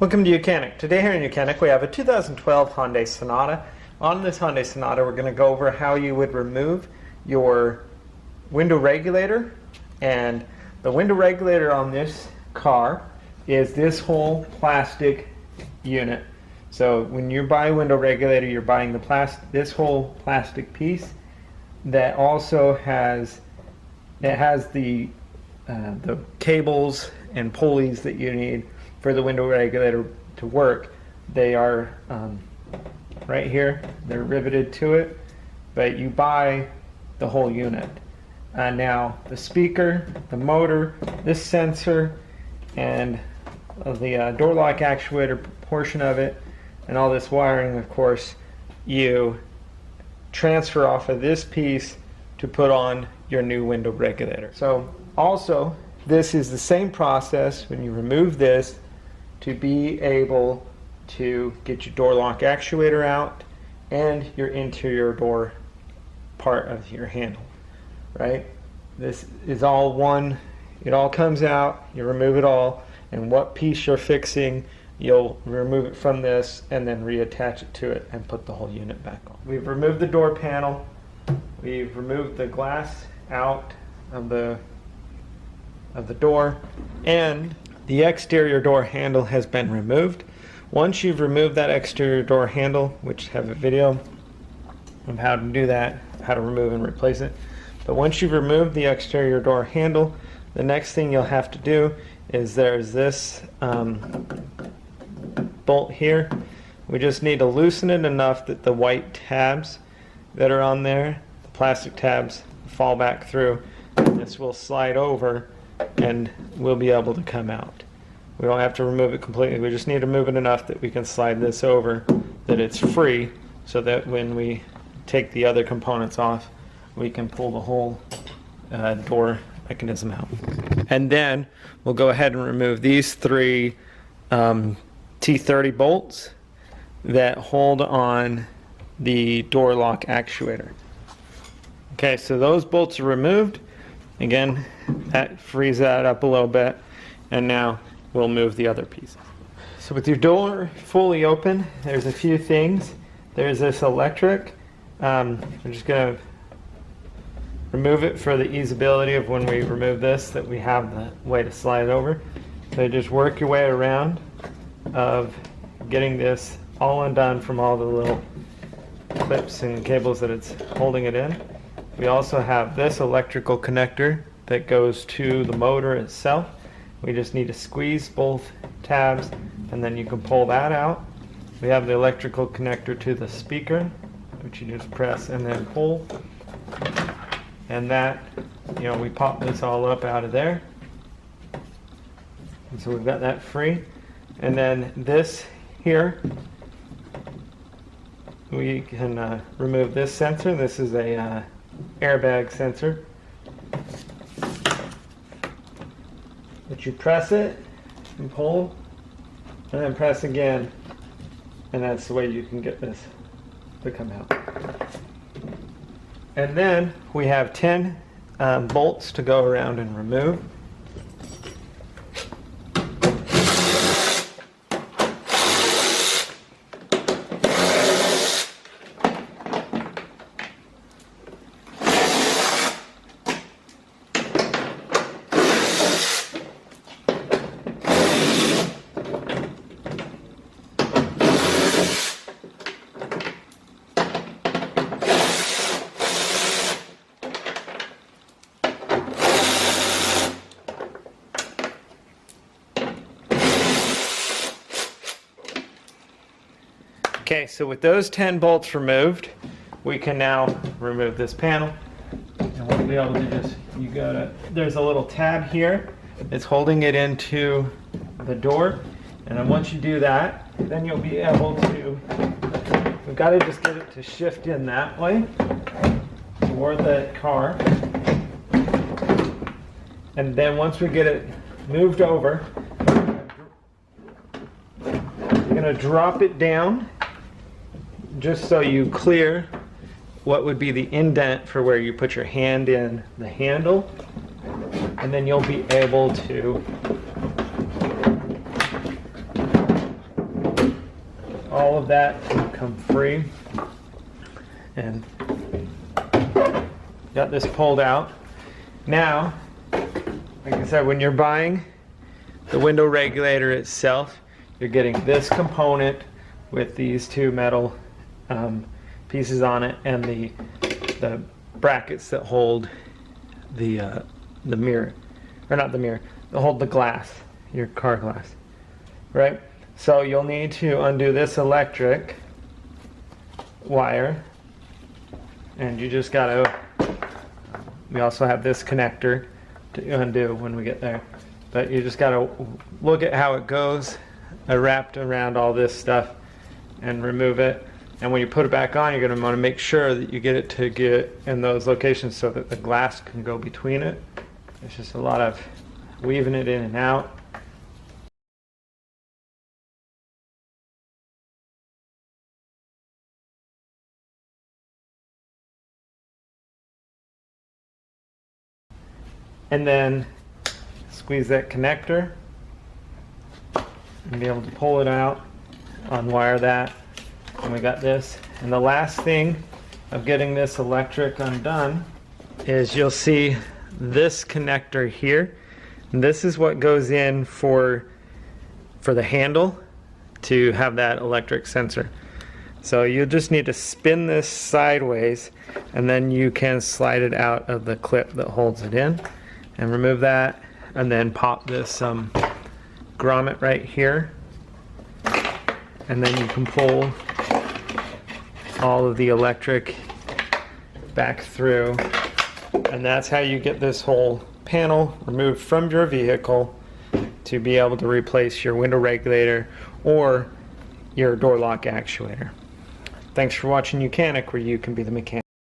Welcome to YOUCANIC. Today here in YOUCANIC we have a 2012 Hyundai Sonata. On this Hyundai Sonata we're going to go over how you would remove your window regulator. And the window regulator on this car is this whole plastic unit. So when you buy a window regulator, you're buying this whole plastic piece that also has the cables and pulleys that you need for the window regulator to work. They are right here, they're riveted to it, but you buy the whole unit. Now the speaker, the motor, this sensor, and the door lock actuator portion of it, and all this wiring, of course, you transfer off of this piece to put on your new window regulator. So also, this is the same process when you remove this to be able to get your door lock actuator out and your interior door part of your handle, right? This is all one, it all comes out, you remove it all, and what piece you're fixing, you'll remove it from this and then reattach it to it and put the whole unit back on. We've removed the door panel, we've removed the glass out of the door, and the exterior door handle has been removed. Once you've removed that exterior door handle, which have a video of how to do that, how to remove and replace it, but once you've removed the exterior door handle, the next thing you'll have to do is there's this bolt here. We just need to loosen it enough that the white tabs that are on there, the plastic tabs, fall back through, and this will slide over and we'll be able to come out. We don't have to remove it completely, we just need to move it enough that we can slide this over, that it's free, so that when we take the other components off, we can pull the whole door mechanism out. And then we'll go ahead and remove these three T30 bolts that hold on the door lock actuator. Okay, so those bolts are removed. Again, that frees that up a little bit, and now we'll move the other pieces. So with your door fully open, there's a few things. There's this electric. I'm just going to remove it for the easeability of when we remove this, that we have the way to slide it over. So just work your way around of getting this all undone from all the little clips and cables that it's holding it in. We also have this electrical connector that goes to the motor itself. We just need to squeeze both tabs and then you can pull that out. We have the electrical connector to the speaker, which you just press and then pull. And that, we pop this all up out of there. And so we've got that free. And then this here, we can remove this sensor. This is a airbag sensor. But you press it and pull, and then press again, and that's the way you can get this to come out. And then we have 10 bolts to go around and remove. Okay, so with those 10 bolts removed, we can now remove this panel. And we'll be able to there's a little tab here that's holding it into the door. And then once you do that, then you'll be able to, we've got to just get it to shift in that way toward the car. And then once we get it moved over, you're going to drop it down just so you clear what would be the indent for where you put your hand in the handle, and then you'll be able to all of that will come free. And got this pulled out. Now, like I said, when you're buying the window regulator itself, you're getting this component with these two metal pieces on it, and the brackets that hold the mirror, or not the mirror, that hold the glass, your car glass, right? So you'll need to undo this electric wire, and you just gotta, we also have this connector to undo when we get there, but you just gotta look at how it goes wrapped around all this stuff and remove it. And when you put it back on, you're gonna wanna make sure that you get it to get in those locations so that the glass can go between it. It's just a lot of weaving it in and out. And then squeeze that connector and be able to pull it out, unwire that, and we got this. And the last thing of getting this electric undone is you'll see this connector here. And this is what goes in for the handle to have that electric sensor. So you just need to spin this sideways, and then you can slide it out of the clip that holds it in and remove that, and then pop this grommet right here, and then you can pull all of the electric back through, and that's how you get this whole panel removed from your vehicle to be able to replace your window regulator or your door lock actuator. Thanks for watching YOUCANIC, where you can be the mechanic.